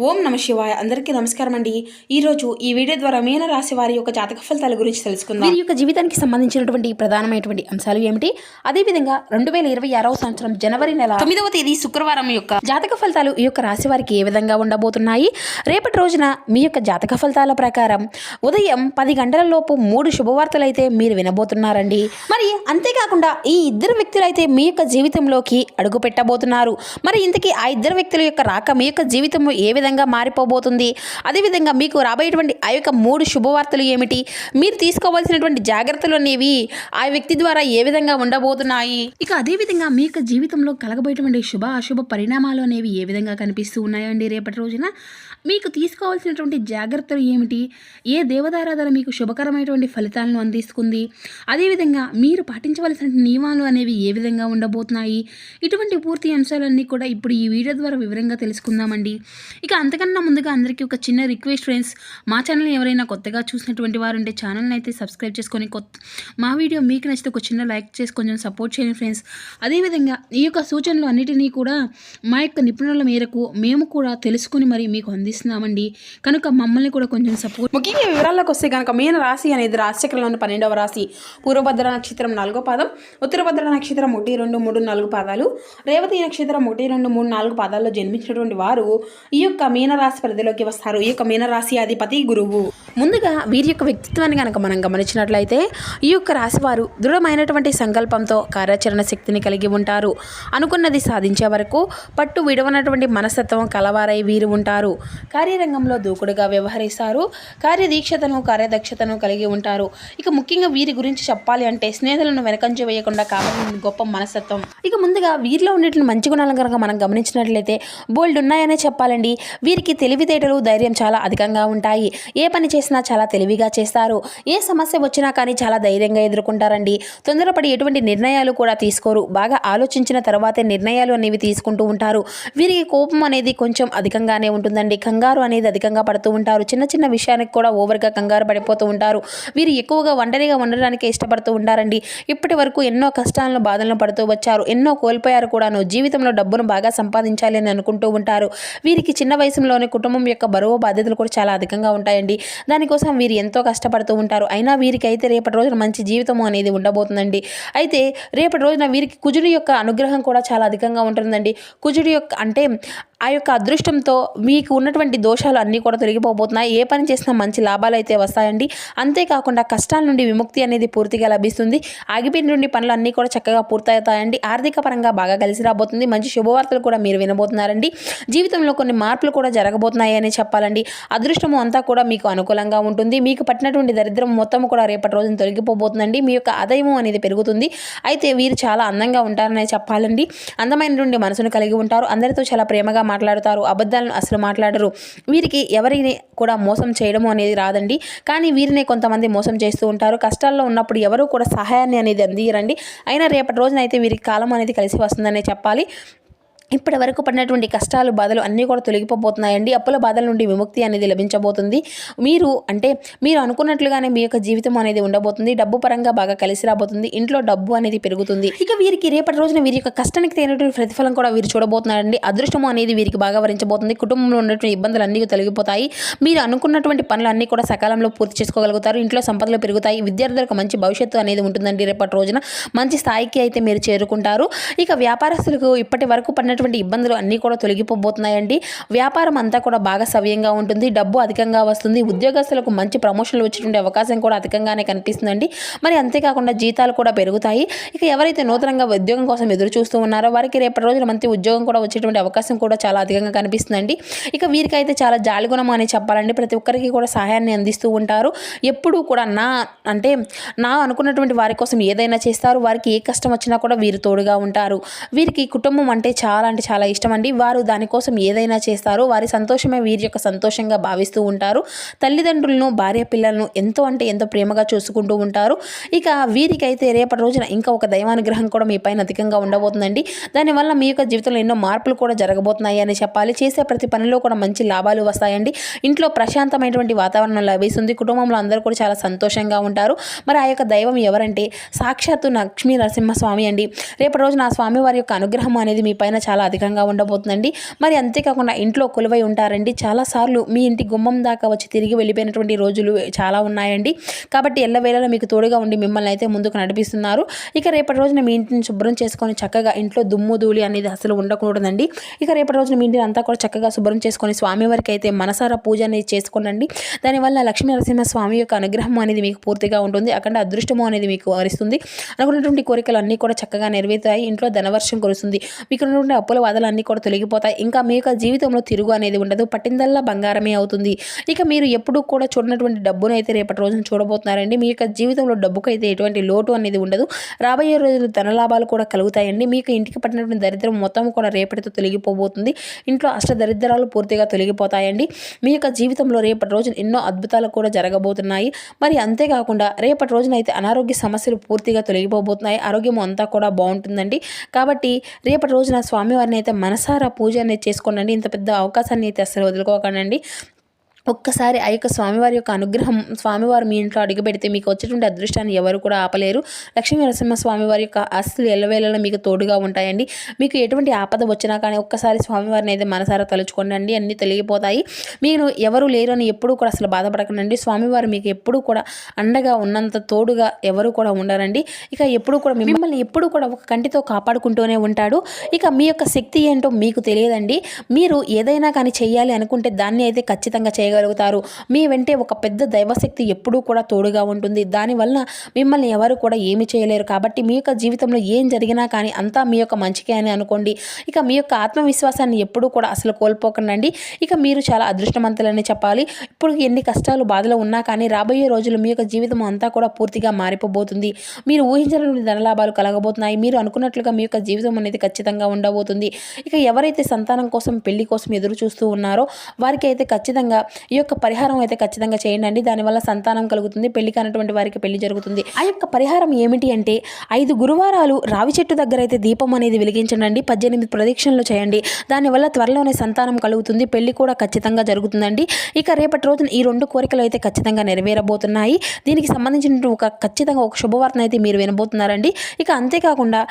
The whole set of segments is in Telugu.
ఓం నమ శివాయ. అందరికీ నమస్కారం అండి. ఈరోజు ఈ వీడియో ద్వారా మీన రాశి వారి యొక్క జాతక ఫలితాల గురించి తెలుసుకుందాం. వీరి యొక్క జీవితానికి సంబంధించినటువంటి ప్రధానమైనటువంటి అంశాలు ఏమిటి, అదేవిధంగా 2026వ సంవత్సరం జనవరి నెల 9వ తేదీ శుక్రవారం యొక్క జాతక ఫలితాలు ఈ యొక్క రాశి వారికి ఏ విధంగా ఉండబోతున్నాయి. రేపటి రోజున మీ యొక్క జాతక ఫలితాల ప్రకారం ఉదయం 10 గంటల లోపు 3 శుభవార్తలు అయితే మీరు వినబోతున్నారండి. మరి అంతేకాకుండా ఈ ఇద్దరు వ్యక్తులు అయితే మీ యొక్క జీవితంలోకి అడుగు పెట్టబోతున్నారు. మరి ఇంతకీ ఆ ఇద్దరు వ్యక్తుల యొక్క రాక మీ యొక్క జీవితంలో ఏ విధంగా మారిపోబోతుంది, అదేవిధంగా మీకు రాబోయేటువంటి ఆ యొక్క 3 శుభవార్తలు ఏమిటి, మీరు తీసుకోవాల్సినటువంటి జాగ్రత్తలు అనేవి ఆ వ్యక్తి ద్వారా ఏ విధంగా ఉండబోతున్నాయి, ఇక అదేవిధంగా మీ యొక్క జీవితంలో కలగబోయేటువంటి శుభ అశుభ పరిణామాలు అనేవి ఏ విధంగా కనిపిస్తూ ఉన్నాయండి. రేపటి రోజున మీకు తీసుకోవాల్సినటువంటి జాగ్రత్తలు ఏమిటి, ఏ దేవతారాధన మీకు శుభకరమైనటువంటి ఫలితాలను అందిస్తుంది, అదేవిధంగా మీరు పాటించవలసిన నియమాలు అనేవి ఏ విధంగా ఉండబోతున్నాయి, ఇటువంటి పూర్తి అంశాలన్నీ కూడా ఇప్పుడు ఈ వీడియో ద్వారా వివరంగా తెలుసుకుందామండి. ఇక అంతకన్నా ముందుగా అందరికీ ఒక చిన్న రిక్వెస్ట్ ఫ్రెండ్స్, మా ఛానల్ ఎవరైనా కొత్తగా చూసినటువంటి వారు ఉంటే ఛానల్ని అయితే సబ్స్క్రైబ్ చేసుకొని మా వీడియో మీకు నచ్చితే ఒక చిన్న లైక్ చేసి కొంచెం సపోర్ట్ చేయండి ఫ్రెండ్స్. అదేవిధంగా ఈ యొక్క సూచనలు అన్నిటినీ కూడా మా యొక్క నిపుణుల మేరకు మేము కూడా తెలుసుకుని మరి మీకు అందిస్తున్నామండి. కనుక మమ్మల్ని కూడా కొంచెం సపోర్ట్. ముఖ్యంగా వివరాల్లోకి వస్తే కనుక మీన రాశి అనేది రాశిచక్రంలోని 12వ రాశి. పూర్వభద్ర నక్షత్రం 4వ పాదం, ఉత్తరభద్ర నక్షత్రం 1, 2, 3, 4 పాదాలు, రేవతి నక్షత్రం 1, 2, 3, 4 పాదాల్లో జన్మించినటువంటి వారు ఈ యొక్క మీనరాశి పరిధిలోకి వస్తారు. ఈ యొక్క మీనరాశి అధిపతి గురువు. ముందుగా వీరి యొక్క వ్యక్తిత్వాన్ని కనుక మనం గమనించినట్లయితే ఈ యొక్క రాశి వారు దృఢమైనటువంటి సంకల్పంతో కార్యాచరణ శక్తిని కలిగి ఉంటారు. అనుకున్నది సాధించే వరకు పట్టు విడవనటువంటి మనస్తత్వం కలవారై వీరు ఉంటారు. కార్యరంగంలో దూకుడుగా వ్యవహరిస్తారు. కార్యదీక్షతను కార్యదక్షతను కలిగి ఉంటారు. ఇక ముఖ్యంగా వీరి గురించి చెప్పాలి అంటే స్నేహితులను వెనకంజ వేయకుండా కావాలని గొప్ప మనస్తత్వం. ఇక ముందుగా వీరిలో ఉండేటువంటి మంచి గుణాలను కనుక మనం గమనించినట్లయితే బోల్డ్ ఉన్నాయనే చెప్పాలండి. వీరికి తెలివితేటలు ధైర్యం చాలా అధికంగా ఉంటాయి. ఏ పని చేసినా చాలా తెలివిగా చేస్తారు. ఏ సమస్య వచ్చినా కానీ చాలా ధైర్యంగా ఎదుర్కొంటారండి. తొందరపడి ఎటువంటి నిర్ణయాలు కూడా తీసుకోరు. బాగా ఆలోచించిన తర్వాతే నిర్ణయాలు అనేవి తీసుకుంటూ ఉంటారు. వీరికి కోపం అనేది కొంచెం అధికంగానే ఉంటుందండి. కంగారు అనేది అధికంగా పడుతూ ఉంటారు. చిన్న చిన్న విషయానికి కూడా ఓవర్గా కంగారు పడిపోతూ ఉంటారు. వీరు ఎక్కువగా ఒంటరిగా ఉండడానికి ఇష్టపడుతూ ఉంటారండి. ఇప్పటి వరకు ఎన్నో కష్టాలను బాధలను పడుతూ వచ్చారు. ఎన్నో కోల్పోయారు కూడాను. జీవితంలో డబ్బును బాగా సంపాదించాలి అని అనుకుంటూ ఉంటారు. వీరికి చిన్న వయసులోనే కుటుంబం యొక్క బరువు బాధ్యతలు కూడా చాలా అధికంగా ఉంటాయండి. దానికోసం వీరు ఎంతో కష్టపడుతూ ఉంటారు. అయినా వీరికి అయితే రేపటి రోజున మంచి జీవితం అనేది ఉండబోతుందండి. అయితే రేపటి రోజున వీరికి కుజుడి యొక్క అనుగ్రహం కూడా చాలా అధికంగా ఉంటుందండి. కుజుడి యొక్క అంటే ఆ యొక్క అదృష్టంతో మీకు ఉన్నటువంటి దోషాలు అన్నీ కూడా తొలగిపోబోతున్నాయి. ఏ పని చేసినా మంచి లాభాలు అయితే వస్తాయండి. అంతేకాకుండా కష్టాల నుండి విముక్తి అనేది పూర్తిగా లభిస్తుంది. ఆగిపోయినటువంటి పనులు అన్నీ కూడా చక్కగా పూర్తవుతాయండి. ఆర్థిక పరంగా బాగా కలిసి రాబోతుంది. మంచి శుభవార్తలు కూడా మీరు వినబోతున్నారండి. జీవితంలో కొన్ని మార్పులు కూడా జరగబోతున్నాయి అని చెప్పాలండి. అదృష్టము అంతా కూడా మీకు అనుకూలంగా ఉంటుంది. మీకు పట్టినటువంటి దరిద్రం మొత్తం కూడా రేపటి రోజున తొలగిపోబోతుందండి. మీ యొక్క ఆదాయము అనేది పెరుగుతుంది. అయితే వీరు చాలా అందంగా ఉంటారని చెప్పాలండి. అందమైనటువంటి మనసును కలిగి ఉంటారు. అందరితో చాలా ప్రేమగా మాట్లాడతారు. అబద్ధాలను అసలు మాట్లాడరు. వీరికి ఎవరిని కూడా మోసం చేయడము అనేది రాదండి. కానీ వీరిని కొంతమంది మోసం చేస్తూ ఉంటారు. కష్టాల్లో ఉన్నప్పుడు ఎవరు కూడా సహాయాన్ని అనేది అందియరండి. అయినా రేపటి రోజున అయితే వీరికి కాలం అనేది కలిసి వస్తుందనే చెప్పాలి. ఇప్పటి వరకు పడినటువంటి కష్టాలు బాధలు అన్నీ కూడా తొలగిపోతున్నాయండి. అప్పుల బాధల నుండి విముక్తి అనేది లభించబోతుంది. మీరు అనుకున్నట్లుగానే మీ యొక్క జీవితం అనేది ఉండబోతుంది. డబ్బు పరంగా బాగా కలిసి రాబోతుంది. ఇంట్లో డబ్బు అనేది పెరుగుతుంది. ఇక వీరికి రేపటి రోజున వీరి యొక్క కష్టానికి తగినటువంటి ప్రతిఫలం కూడా వీరు చూడబోతున్నారండి. అదృష్టము అనేది వీరికి బాగా వరించబోతుంది. కుటుంబంలో ఉన్నటువంటి ఇబ్బందులు అన్నీ తొలగిపోతాయి. మీరు అనుకున్నటువంటి పనులు అన్నీ కూడా సకాలంలో పూర్తి చేసుకోగలుగుతారు. ఇంట్లో సంపదలు పెరుగుతాయి. విద్యార్థులకు మంచి భవిష్యత్తు అనేది ఉంటుందండి. రేపటి రోజున మంచి స్థాయికి అయితే మీరు చేరుకుంటారు. ఇక వ్యాపారస్తులకు ఇప్పటి వరకు పడినటువంటి ఇబ్బందులు అన్నీ కూడా తొలగిపోబోతున్నాయండి. వ్యాపారం అంతా కూడా బాగా సవ్యంగా ఉంటుంది. డబ్బు అధికంగా వస్తుంది. ఉద్యోగస్తులకు మంచి ప్రమోషన్లు వచ్చేటువంటి అవకాశం కూడా అధికంగానే కనిపిస్తుందండి. మరి అంతేకాకుండా జీతాలు కూడా పెరుగుతాయి. ఇక ఎవరైతే నూతనంగా ఉద్యోగం కోసం ఎదురు చూస్తూ ఉన్నారో వారికి రేపటి రోజున మంచి ఉద్యోగం కూడా వచ్చేటువంటి అవకాశం కూడా చాలా అధికంగా కనిపిస్తుందండి. ఇక వీరికైతే చాలా జాలిగుణం అని చెప్పాలండి. ప్రతి ఒక్కరికి కూడా సహాయాన్ని అందిస్తూ ఉంటారు. ఎప్పుడూ కూడా నా అనుకున్నటువంటి వారి కోసం ఏదైనా చేస్తారు. వారికి ఏ కష్టం వచ్చినా కూడా వీరు తోడుగా ఉంటారు. వీరికి కుటుంబం అంటే చాలా ఇష్టం అండి. వారు దానికోసం ఏదైనా చేస్తారు. వారి సంతోషమే వీరి యొక్క సంతోషంగా భావిస్తూ ఉంటారు. తల్లిదండ్రులను భార్య పిల్లలను ఎంతో ప్రేమగా చూసుకుంటూ ఉంటారు. ఇక వీరికైతే రేపటి రోజున ఇంకా ఒక దైవానుగ్రహం కూడా మీ పైన అధికంగా ఉండబోతుందండి. దానివల్ల మీ యొక్క జీవితంలో ఎన్నో మార్పులు కూడా జరగబోతున్నాయి అని చెప్పాలి. చేసే ప్రతి పనిలో కూడా మంచి లాభాలు వస్తాయండి. ఇంట్లో ప్రశాంతమైనటువంటి వాతావరణం లభిస్తుంది. కుటుంబంలో అందరూ కూడా చాలా సంతోషంగా ఉంటారు. మరి ఆ యొక్క దైవం ఎవరంటే సాక్షాత్తు లక్ష్మీ నరసింహస్వామి అండి. రేపటి రోజున ఆ స్వామి వారి యొక్క అనుగ్రహం అనేది మీ పైన చాలా చాలా అధికంగా ఉండబోతుందండి. మరి అంతేకాకుండా ఇంట్లో కొలువై ఉంటారండి. చాలాసార్లు మీ ఇంటి గుమ్మం దాకా వచ్చి తిరిగి వెళ్ళిపోయినటువంటి రోజులు చాలా ఉన్నాయండి. కాబట్టి ఎల్లవేళలా మీకు తోడుగా ఉండి మిమ్మల్ని అయితే ముందుకు నడిపిస్తున్నారు. ఇక రేపటి రోజున మీ ఇంటిని శుభ్రం చేసుకొని చక్కగా ఇంట్లో దుమ్ము ధూళి అనేది అసలు ఉండకూడదండి. ఇక రేపటి రోజున మీ ఇంటిని అంతా కూడా చక్కగా శుభ్రం చేసుకొని స్వామివారికి అయితే మనసారా పూజ అనేది చేసుకోనండి. దానివల్ల లక్ష్మీ నరసింహ స్వామి యొక్క అనుగ్రహం అనేది మీకు పూర్తిగా ఉంటుంది. అక్కడ అదృష్టము అనేది మీకు వరిస్తుంది. అనుకున్నటువంటి కోరికలు అన్నీ కూడా చక్కగా నెరవేరుతాయి. ఇంట్లో ధనవర్షం కురుస్తుంది. మీకు ఉన్నటువంటి అప్పుల బాధలు అన్నీ కూడా తొలగిపోతాయి. ఇంకా మీ యొక్క జీవితంలో తిరుగు అనేది ఉండదు. పట్టిందల్లా బంగారమే అవుతుంది. ఇక మీరు ఎప్పుడూ కూడా చూడనటువంటి డబ్బును అయితే రేపటి రోజున చూడబోతున్నారండి. మీ యొక్క జీవితంలో డబ్బుకు అయితే ఎటువంటి లోటు అనేది ఉండదు. రాబోయే రోజులు ధనలాభాలు కూడా కలుగుతాయండి. మీకు ఇంటికి పట్టినటువంటి దరిద్రం మొత్తం కూడా రేపటితో తొలగిపోబోతుంది. ఇంట్లో అష్టదరిద్రాలు పూర్తిగా తొలగిపోతాయండి. మీ యొక్క జీవితంలో రేపటి రోజున ఎన్నో అద్భుతాలు కూడా జరగబోతున్నాయి. మరి అంతేకాకుండా రేపటి రోజున అయితే అనారోగ్య సమస్యలు పూర్తిగా తొలగిపోబోతున్నాయి. ఆరోగ్యం అంతా కూడా బాగుంటుందండి. కాబట్టి రేపటి రోజున స్వామివారిని అయితే మనసారా పూజ అనేది చేసుకోండి. ఇంత పెద్ద అవకాశాన్ని అయితే అసలు వదులుకోకండి. ఒక్కసారి ఆ యొక్క స్వామివారి యొక్క అనుగ్రహం స్వామివారు మీ ఇంట్లో అడుగుపెడితే మీకు వచ్చేటువంటి అదృష్టాన్ని ఎవరు కూడా ఆపలేరు. లక్ష్మీ నరసింహ స్వామివారి యొక్క ఆశీస్సులు ఎల్లవేళలా మీకు తోడుగా ఉంటాయండి. మీకు ఎటువంటి ఆపద వచ్చినా కానీ ఒక్కసారి స్వామివారిని అయితే మనసారా తలుచుకోండి. అన్నీ తొలగిపోతాయి. మీరు ఎవరు లేరు అని ఎప్పుడూ కూడా అసలు బాధపడకండి. స్వామివారు మీకు ఎప్పుడూ కూడా అండగా ఉన్నంత తోడుగా ఎవరు కూడా ఉండరండి. ఇక ఎప్పుడు కూడా మిమ్మల్ని ఎప్పుడు కూడా ఒక కంటితో కాపాడుకుంటూనే ఉంటాడు. ఇక మీ యొక్క శక్తి ఏంటో మీకు తెలియదండి. మీరు ఏదైనా కానీ చేయాలి అనుకుంటే దాన్ని అయితే ఖచ్చితంగా చేయగలుగుతారు. మీ వెంటే ఒక పెద్ద దైవశక్తి ఎప్పుడూ కూడా తోడుగా ఉంటుంది. దానివల్ల మిమ్మల్ని ఎవరు కూడా ఏమి చేయలేరు. కాబట్టి మీ యొక్క జీవితంలో ఏం జరిగినా కానీ అంతా మీ యొక్క మంచికే అని అనుకోండి. ఇక మీ యొక్క ఆత్మవిశ్వాసాన్ని ఎప్పుడూ కూడా అసలు కోల్పోకండి. ఇక మీరు చాలా అదృష్టవంతులని చెప్పాలి. ఇప్పుడు ఎన్ని కష్టాలు బాధలు ఉన్నా కానీ రాబోయే రోజులు మీ యొక్క జీవితం అంతా కూడా పూర్తిగా మారిపోబోతుంది. మీరు ఊహించని ధనలాభాలు కలగబోతున్నాయి. మీరు అనుకున్నట్లుగా మీ యొక్క జీవితం అనేది ఖచ్చితంగా ఉండబోతుంది. ఇక ఎవరైతే సంతానం కోసం పెళ్లి కోసం ఎదురు చూస్తూ ఉన్నారో వారికి అయితే ఖచ్చితంగా ఈ యొక్క పరిహారం అయితే ఖచ్చితంగా చేయండి. దానివల్ల సంతానం కలుగుతుంది. పెళ్లి కానటువంటి వారికి పెళ్లి జరుగుతుంది. ఆ యొక్క పరిహారం ఏమిటి అంటే 5 గురువారాలు రావి చెట్టు దగ్గర అయితే దీపం అనేది వెలిగించండి. 18 ప్రదక్షిణలు చేయండి. దానివల్ల త్వరలోనే సంతానం కలుగుతుంది. పెళ్లి కూడా ఖచ్చితంగా జరుగుతుందండి. ఇక రేపటి రోజున ఈ 2 కోరికలు అయితే ఖచ్చితంగా నెరవేరబోతున్నాయి. దీనికి సంబంధించిన ఖచ్చితంగా ఒక శుభవార్తను అయితే మీరు వినబోతున్నారండి. ఇక అంతేకాకుండా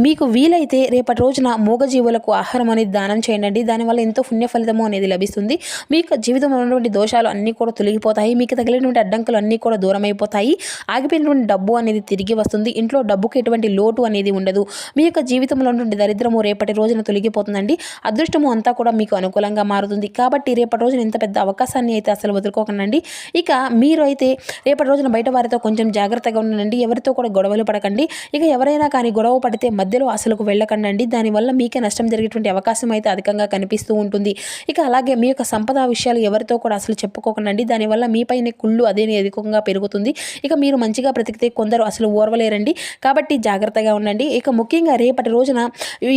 మీకు వీలైతే రేపటి రోజున మూగజీవులకు ఆహారం అనేది దానం చేయండి. దానివల్ల ఎంతో పుణ్య ఫలితము అనేది లభిస్తుంది. మీ యొక్క జీవితంలో ఉన్నటువంటి దోషాలు అన్నీ కూడా తొలగిపోతాయి. మీకు తగిలినటువంటి అడ్డంకులు అన్నీ కూడా దూరం అయిపోతాయి. ఆగిపోయినటువంటి డబ్బు అనేది తిరిగి వస్తుంది. ఇంట్లో డబ్బుకి ఎటువంటి లోటు అనేది ఉండదు. మీ యొక్క జీవితంలో ఉన్నటువంటి దరిద్రము రేపటి రోజున తొలగిపోతుందండి. అదృష్టము అంతా కూడా మీకు అనుకూలంగా మారుతుంది. కాబట్టి రేపటి రోజున ఇంత పెద్ద అవకాశాన్ని అయితే అసలు వదులుకోకండి. ఇక మీరు అయితే రేపటి రోజున బయట వారితో కొంచెం జాగ్రత్తగా ఉండండి. ఎవరితో కూడా గొడవలు పడకండి. ఇక ఎవరైనా కానీ గొడవ పడితే మధ్యలో అసలుకు వెళ్ళకండి. దానివల్ల మీకే నష్టం జరిగేటువంటి అవకాశం అయితే అధికంగా కనిపిస్తూ ఉంటుంది. ఇక అలాగే మీ యొక్క సంపద విషయాలు ఎవరితో కూడా అసలు చెప్పుకోకండి. దానివల్ల మీపైన కుళ్ళు అదే అధికంగా పెరుగుతుంది. ఇక మీరు మంచిగా బ్రతికితే కొందరు అసలు ఓర్వలేరండి. కాబట్టి జాగ్రత్తగా ఉండండి. ఇక ముఖ్యంగా రేపటి రోజున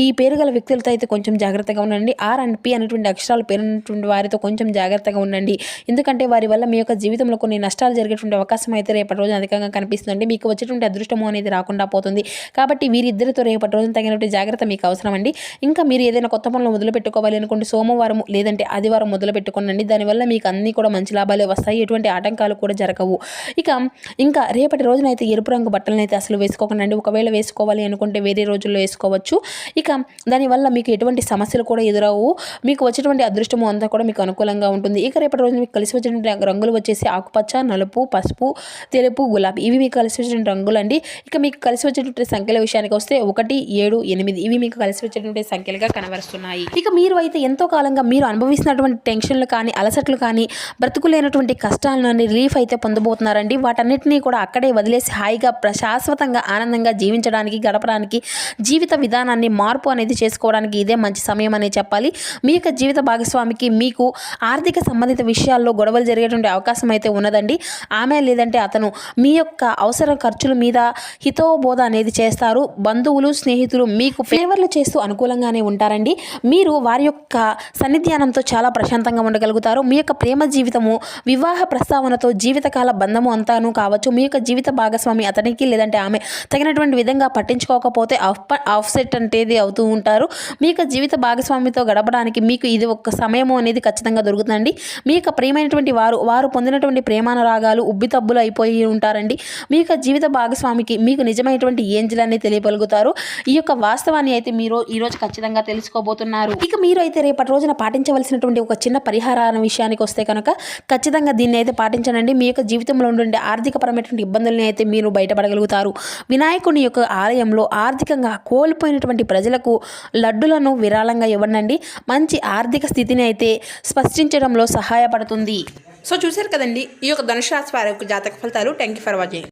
ఈ పేరు గల వ్యక్తులతో అయితే కొంచెం జాగ్రత్తగా ఉండండి. ఆర్ అండ్ పి అనేటువంటి అక్షరాలు పేరున్నటువంటి వారితో కొంచెం జాగ్రత్తగా ఉండండి. ఎందుకంటే వారి వల్ల మీ యొక్క జీవితంలో కొన్ని నష్టాలు జరిగేటువంటి అవకాశం అయితే రేపటి రోజున అధికంగా కనిపిస్తుంది. మీకు వచ్చేటువంటి అదృష్టము అనేది రాకుండా పోతుంది. కాబట్టి వీరిద్దరితో రేపటి రోజున తగినటువంటి జాగ్రత్త మీకు అవసరం అండి. ఇంకా మీరు ఏదైనా కొత్త పనులు మొదలు పెట్టుకోవాలి అనుకుంటే సోమవారం లేదంటే ఆదివారం మొదలు పెట్టుకోండి. దానివల్ల మీకు అన్నీ కూడా మంచి లాభాలే వస్తాయి. ఎటువంటి ఆటంకాలు కూడా జరగవు. ఇంకా రేపటి రోజున అయితే ఎరుపు రంగు బట్టలను అయితే అసలు వేసుకోకండి. ఒకవేళ వేసుకోవాలి అనుకుంటే వేరే రోజుల్లో వేసుకోవచ్చు. ఇక దానివల్ల మీకు ఎటువంటి సమస్యలు కూడా ఎదురవు. మీకు వచ్చేటువంటి అదృష్టము అంతా కూడా మీకు అనుకూలంగా ఉంటుంది. ఇక రేపటి రోజున మీకు కలిసి వచ్చేటువంటి రంగులు వచ్చేసి ఆకుపచ్చ, నలుపు, పసుపు, తెలుపు, గులాబీ ఇవి మీకు కలిసి వచ్చేటువంటి రంగులు అండి. ఇక మీకు కలిసి వచ్చేటువంటి సంఖ్యల విషయానికి వస్తే 1, 7, 8 ఇవి మీకు కలిసి వచ్చేటువంటి సంఖ్యలుగా కనబరుస్తున్నాయి. ఇక మీరు అయితే ఎంతో కాలంగా మీరు అనుభవిస్తున్నటువంటి టెన్షన్లు కానీ అలసట్లు కానీ బ్రతుకులేనటువంటి కష్టాలను రిలీఫ్ అయితే పొందబోతున్నారండి. వాటన్నిటినీ కూడా అక్కడే వదిలేసి హాయిగా శాశ్వతంగా ఆనందంగా జీవించడానికి గడపడానికి జీవిత విధానాన్ని మార్పు అనేది చేసుకోవడానికి ఇదే మంచి సమయం అనే చెప్పాలి. మీ యొక్క జీవిత భాగస్వామికి మీకు ఆర్థిక సంబంధిత విషయాల్లో గొడవలు జరిగేటువంటి అవకాశం అయితే ఉన్నదండి. ఆమె లేదంటే అతను మీ యొక్క అవసర ఖర్చుల మీద హితోబోధ అనేది చేస్తారు. బంధువులు స్నేహితులు మీకు ఫేవర్లు చేస్తూ అనుకూలంగానే ఉంటారండి. మీరు వారి యొక్క సన్నిధ్యానంతో చాలా ప్రశాంతంగా ఉండగలుగుతారు. మీ యొక్క ప్రేమ జీవితము వివాహ ప్రస్తావనతో జీవితకాల బంధము అంతాను కావచ్చు. మీ యొక్క జీవిత భాగస్వామి అతనికి లేదంటే ఆమె తగినటువంటి విధంగా పట్టించుకోకపోతే ఆఫ్సెట్ అనేది అవుతూ ఉంటారు. మీ యొక్క జీవిత భాగస్వామితో గడపడానికి మీకు ఇది ఒక సమయము అనేది ఖచ్చితంగా దొరుకుతుందండి. మీ యొక్క ప్రియమైనటువంటి వారు పొందినటువంటి ప్రేమానురాగాలు ఉబ్బితబ్బులు అయిపోయి ఉంటారండి. మీ యొక్క జీవిత భాగస్వామికి మీకు నిజమైనటువంటి ఏంజల్ అనేది తెలియగలుగుతారు. ఈ యొక్క వాస్తవాన్ని అయితే మీరు ఈరోజు ఖచ్చితంగా తెలుసుకోబోతున్నారు. ఇక మీరు అయితే రేపటి రోజున పాటించవలసినటువంటి ఒక చిన్న పరిహారాల విషయానికి వస్తే కనుక ఖచ్చితంగా దీన్ని అయితే పాటించండి. మీ యొక్క జీవితంలో ఉండే ఆర్థికపరమైనటువంటి ఇబ్బందుల్ని అయితే మీరు బయటపడగలుగుతారు. వినాయకుని యొక్క ఆలయంలో ఆర్థికంగా కోల్పోయినటువంటి ప్రజలకు లడ్డులను విరాళంగా ఇవ్వండి. మంచి ఆర్థిక స్థితిని అయితే స్పష్టించడంలో సహాయపడుతుంది. సో చూశారు కదండి ఈ యొక్క ధనుసు రాశి వారి యొక్క జాతక ఫలితాలు. Thank you for watching.